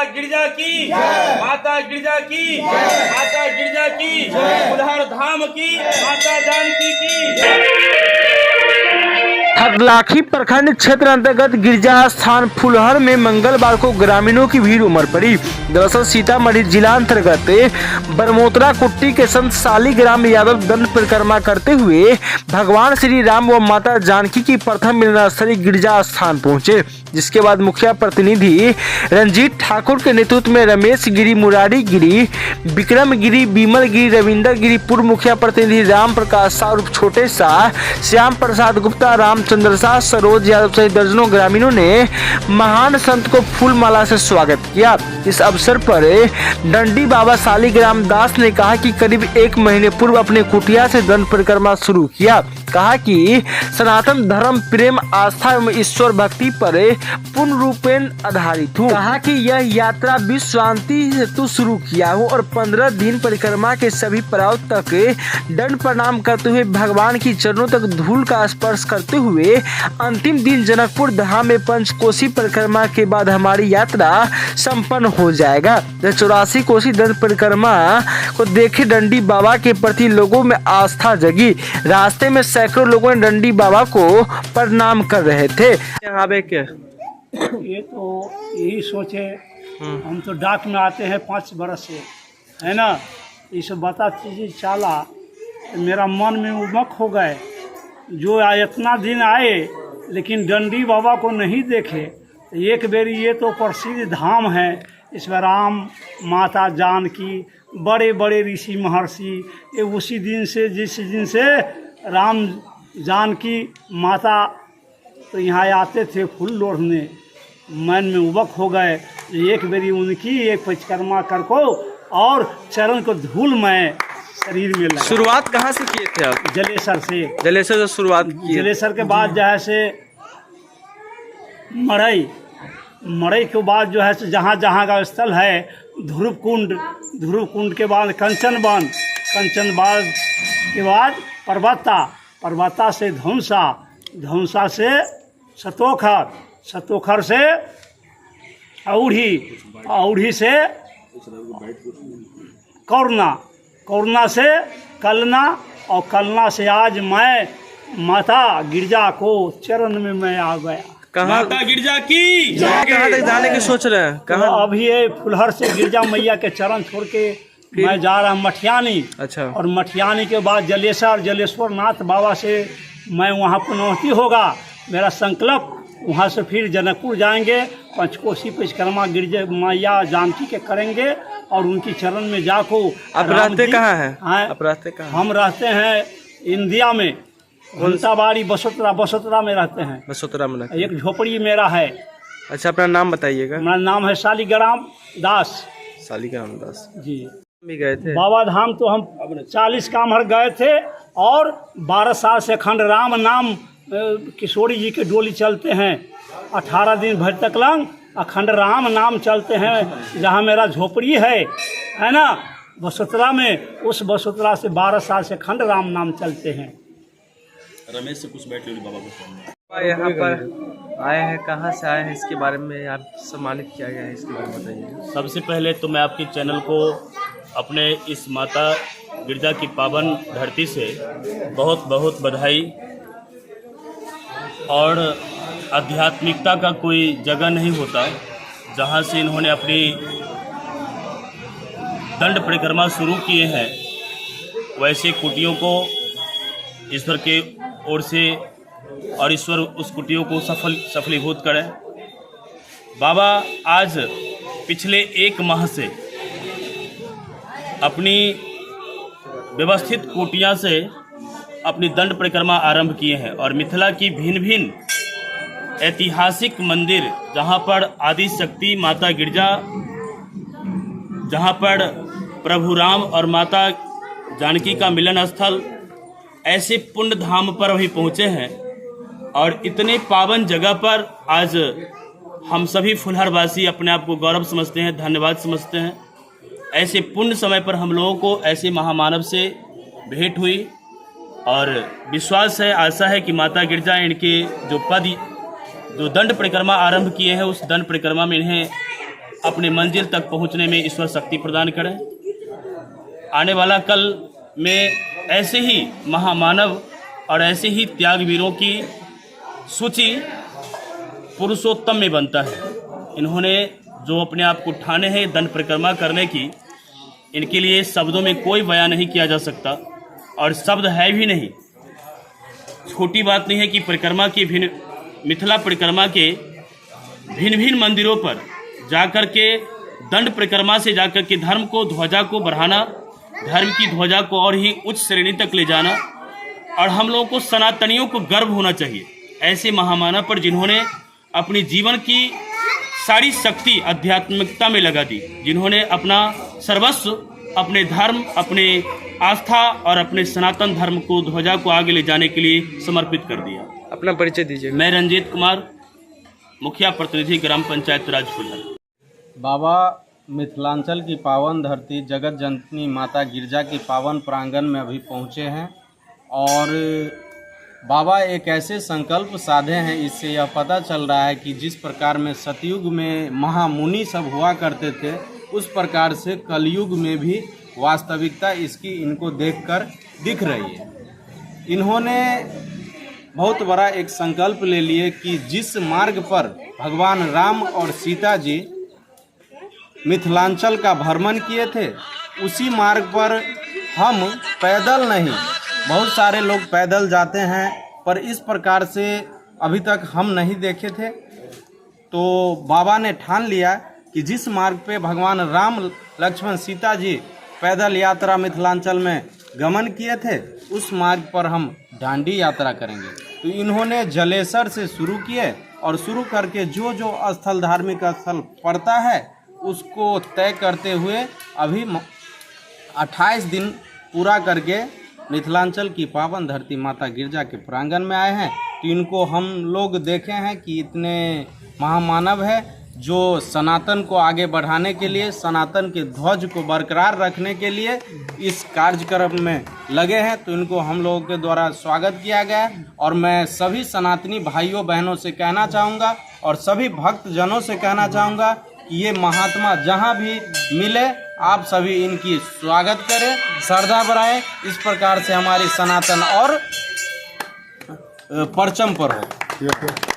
गिरजा की, माता गिरजा की, माता गिरजा की, फुलहर धाम की, माता जानकी की। हरलाखी प्रखंड क्षेत्र अंतर्गत गिरजा स्थान फुलहर में मंगलवार को ग्रामीणों की भीड़ उमड़ पड़ी। दरअसल सीतामढ़ी जिला अंतर्गत बरमोतरा कुट्टी के संत शालिग्राम यादव दंड परिक्रमा करते हुए भगवान श्री राम व माता जानकी की प्रथम मिलन स्थली गिरजा स्थान पहुंचे, जिसके बाद मुखिया प्रतिनिधि रंजीत ठाकुर के नेतृत्व में रमेश गिरी, मुरारी गिरी, विक्रम गिरी, विमल गिरी, रविंदर गिरी, पूर्व मुखिया प्रतिनिधि राम प्रकाश शाह, छोटे शाह, श्याम प्रसाद गुप्ता, रामचंद्र शाह, सरोज यादव सहित दर्जनों ग्रामीणों ने महान संत को फूल माला से स्वागत किया। इस अवसर पर डंडी बाबा शालिग्राम दास ने कहा कि करीब 1 महीने पूर्व अपने कुटिया से दंड परिक्रमा शुरू किया। कहा कि सनातन धर्म प्रेम, आस्था एवं ईश्वर भक्ति पर पूर्ण रूपेण आधारित हूँ। कहा कि यह यात्रा विश्व शांति हेतु शुरू किया हूँ और 15 दिन परिक्रमा के सभी पड़ाव तक दंड प्रणाम करते हुए भगवान की चरणों तक धूल का स्पर्श करते हुए अंतिम दिन जनकपुर धाम में पंचकोसी परिक्रमा के बाद हमारी यात्रा संपन्न हो जाएगा। 84 कोसी दंड परिक्रमा को देखे डंडी बाबा के प्रति लोगों में आस्था जगी। रास्ते में सैकड़ों लोगों ने डंडी बाबा को प्रणाम कर रहे थे। यहाँ ये तो यही सोचे, हम तो डाक में आते हैं 5 बरस से, है ना। ये सब बता चीज़ें चाला, मेरा मन में उमक हो गए। जो इतना दिन आए लेकिन डंडी बाबा को नहीं देखे। एक बेरी ये तो प्रसिद्ध धाम है, इसमें राम, माता जानकी, बड़े बड़े ऋषि महर्षि, ये उसी दिन से, जिस दिन से राम जानकी माता तो यहाँ आते थे फूल लोढ़ने, मन में उबक हो गए। एक बेरी उनकी एक परिक्रमा कर को और चरण को धूल में शरीर में लगा। शुरुआत कहाँ से किए थे आप? जलेसर से। जलेसर से शुरुआत की। जलेसर के बाद जो है से मड़ई के बाद जो है से जहाँ जहाँ का स्थल है, ध्रुव कुंड के बाद कंचन बाग के बाद पर्वता से धौंसा से सतोखर से औढ़ी से कौरना से कलना, और कलना से आज मैं माता गिरजा को चरण में मैं आ गया। कहाँ? माता गिरजा की। कहाँ तक जाने की सोच रहे हैं? कहाँ? अभी ये फुलहर से गिरजा मैया के चरण छोड़ के मैं जा रहा हूँ मठियानी। अच्छा। और मठियानी के बाद जलेश्वर नाथ बाबा से मैं वहाँ पुनौती होगा मेरा संकल्प। वहाँ से फिर जनकपुर जाएंगे, पंचकोसी परिक्रमा गिरजा मैया जानकी के करेंगे और उनकी चरण में जाको। आप रहते कहाँ हैं? आप रहते कहाँ? हम रहते हैं इंडिया में, घंटाबाड़ी बसोतरा में रहते हैं। बसोतरा में रहते हैं। एक झोपड़ी मेरा है। अच्छा, अपना नाम बताइएगा। मेरा नाम है शालिग्राम दास। शालिग्राम दास जी। भी गए थे बाबा धाम तो हम 40 कामहर गए थे और 12 साल से अखंड राम नाम किशोरी जी के डोली चलते हैं। 18 दिन भर तक लंग अखंड राम नाम चलते हैं। जहाँ मेरा झोपड़ी है ना बसोतरा में, उस बसोतरा से 12 साल से अखंड राम नाम चलते हैं। रमेश से कुछ बैठ लो बाबा को। यहाँ पर आए हैं, कहाँ से आए हैं, इसके बारे में आप सम्मानित किया गया है, इसके बारे में बताइए। सबसे पहले तो मैं आपके चैनल को अपने इस माता गिरजा की पावन धरती से बहुत बहुत बधाई। और आध्यात्मिकता का कोई जगह नहीं होता जहाँ से इन्होंने अपनी दंड परिक्रमा शुरू किए हैं, वैसे कुटियों को ईश्वर के ओर से और ईश्वर उस कुटियों को सफलीभूत करें। बाबा आज पिछले 1 माह से अपनी व्यवस्थित कुटिया से अपनी दंड परिक्रमा आरंभ किए हैं और मिथिला की भिन्न भिन्न ऐतिहासिक मंदिर, जहां पर आदि शक्ति माता गिरजा, जहां पर प्रभु राम और माता जानकी का मिलन स्थल, ऐसे पुण्य धाम पर वही पहुंचे हैं। और इतने पावन जगह पर आज हम सभी फुलहरवासी अपने आप को गौरव समझते हैं, धन्यवाद समझते हैं। ऐसे पुण्य समय पर हम लोगों को ऐसे महामानव से भेंट हुई और विश्वास है, आशा है कि माता गिरजा इनके जो दंड परिक्रमा आरंभ किए हैं, उस दंड परिक्रमा में इन्हें अपने मंजिल तक पहुंचने में ईश्वर शक्ति प्रदान करें। आने वाला कल में ऐसे ही महामानव और ऐसे ही त्यागवीरों की सूची पुरुषोत्तम में बनता है। इन्होंने जो अपने आप को ठाने हैं दंड परिक्रमा करने की, इनके लिए शब्दों में कोई बयान नहीं किया जा सकता और शब्द है भी नहीं। छोटी बात नहीं है कि परिक्रमा की मिथिला परिक्रमा के भिन्न भिन्न मंदिरों पर जाकर के दंड परिक्रमा से जाकर के धर्म को ध्वजा को बढ़ाना, धर्म की ध्वजा को और ही उच्च श्रेणी तक ले जाना, और हम लोगों को सनातनियों को गर्व होना चाहिए ऐसे महामानव पर जिन्होंने अपनी जीवन की सारी शक्ति आध्यात्मिकता में लगा दी, जिन्होंने अपना सर्वस्व अपने धर्म, अपने आस्था और अपने सनातन धर्म को ध्वजा को आगे ले जाने के लिए समर्पित कर दिया। अपना परिचय दीजिए। मैं रंजीत कुमार, मुखिया प्रतिनिधि ग्राम पंचायत राज फुलहर। बाबा मिथिलांचल की पावन धरती जगत जननी माता गिरजा की पावन प्रांगण में अभी पहुँचे हैं और बाबा एक ऐसे संकल्प साधे हैं, इससे यह पता चल रहा है कि जिस प्रकार में सतयुग में महामुनि सब हुआ करते थे, उस प्रकार से कलयुग में भी वास्तविकता इसकी इनको देखकर दिख रही है। इन्होंने बहुत बड़ा एक संकल्प ले लिए कि जिस मार्ग पर भगवान राम और सीता जी मिथिलांचल का भ्रमण किए थे, उसी मार्ग पर हम पैदल नहीं, बहुत सारे लोग पैदल जाते हैं पर इस प्रकार से अभी तक हम नहीं देखे थे। तो बाबा ने ठान लिया कि जिस मार्ग पे भगवान राम लक्ष्मण सीता जी पैदल यात्रा मिथिलांचल में गमन किए थे, उस मार्ग पर हम डांडी यात्रा करेंगे। तो इन्होंने जलेसर से शुरू किए और शुरू करके जो जो स्थल धार्मिक स्थल पड़ता है उसको तय करते हुए अभी 28 दिन पूरा करके मिथिलांचल की पावन धरती माता गिरजा के प्रांगण में आए हैं। तो इनको हम लोग देखे हैं कि इतने महामानव है जो सनातन को आगे बढ़ाने के लिए, सनातन के ध्वज को बरकरार रखने के लिए इस कार्यक्रम में लगे हैं। तो इनको हम लोगों के द्वारा स्वागत किया गया और मैं सभी सनातनी भाइयों बहनों से कहना चाहूँगा और सभी भक्त जनों से कहना चाहूँगा कि ये महात्मा जहाँ भी मिले आप सभी इनकी स्वागत करें, श्रद्धा बढ़ाएं। इस प्रकार से हमारी सनातन और परचम पर हो।